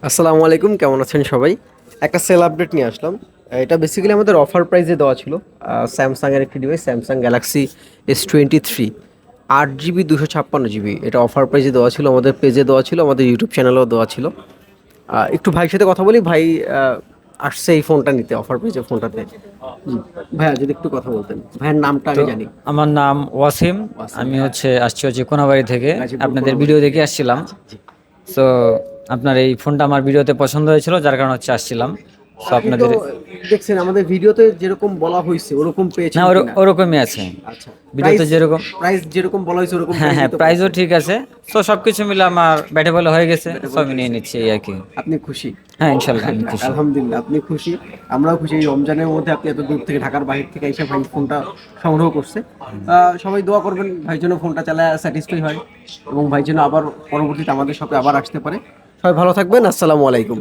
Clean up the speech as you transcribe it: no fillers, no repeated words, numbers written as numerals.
আসসালামু আলাইকুম, কেমন আছেন সবাই? একটা সেল আপডেট নিয়ে আসলাম। এটা বেসিক্যালি আমাদের অফার প্রাইসে দেওয়া ছিল। স্যামসাংয়ের একটি device Samsung Galaxy S23 8 GB 256 GB, এটা অফার প্রাইসে দেওয়া ছিল, আমাদের পেজে দেওয়া ছিল, আমাদের ইউটিউব চ্যানেলেও দেওয়া ছিল। একটু ভাইয়ের সাথে কথা বলি। ভাই আসছে এই ফোনটা নিতে, অফার প্রাইসে ফোনটাতে। ভাইয়া যদি একটু কথা বলতেন, ভাইয়ের নামটা তো আমি জানি। আমার নাম ওয়াসিম। আমি আসছি কোনাবাড়ি থেকে গাজীপুর আপনাদের কোনাবাড়ি। ভিডিও দেখে আসছিলাম। জি। তো আপনার এই ফোনটা আমার ভিডিওতে পছন্দ হয়েছিল, যার কারণে আসছিলাম। তো আপনি তো আপনাদের দেখছেন আমাদের ভিডিওতে যেরকম বলা হয়েছে ওরকম না পেয়েছেন কিনা? ওরকমই আছে আচ্ছা। প্রাইস, ভিডিওতে যেরকম। প্রাইস যেরকম বলা হয়েছে ওরকম হ্যাঁ প্রাইসই হ্যাঁ, তো প্রাইসও পাইছেন? ঠিক আছে। তো সবকিছু মিলে আমার ব্যাটে বলে হয়ে গেছে, এটা বলে সবই নিয়ে হয়েছে। নিচ্ছি এই আর কি। আপনি খুশি? হ্যাঁ, ইনশাল্লাহ আমি খুশি। আলহামদুলিল্লাহ, আপনি খুশি, আমরাও খুশি। এই রমজানের মধ্যে আপনি এত দূর থেকে, ঢাকার বাইরে থেকে এসে ভাই ফোনটা সংগ্রহ করছে। সবাই দোয়া করবেন ভাই যেন ফোনটা চালায় স্যাটিসফাই হয় এবং ভাই যেন আবার পরবর্তীতে আমাদের সাথে আবার আসতে পারে। সবাই ভালো থাকবেন। আসসালামু আলাইকুম।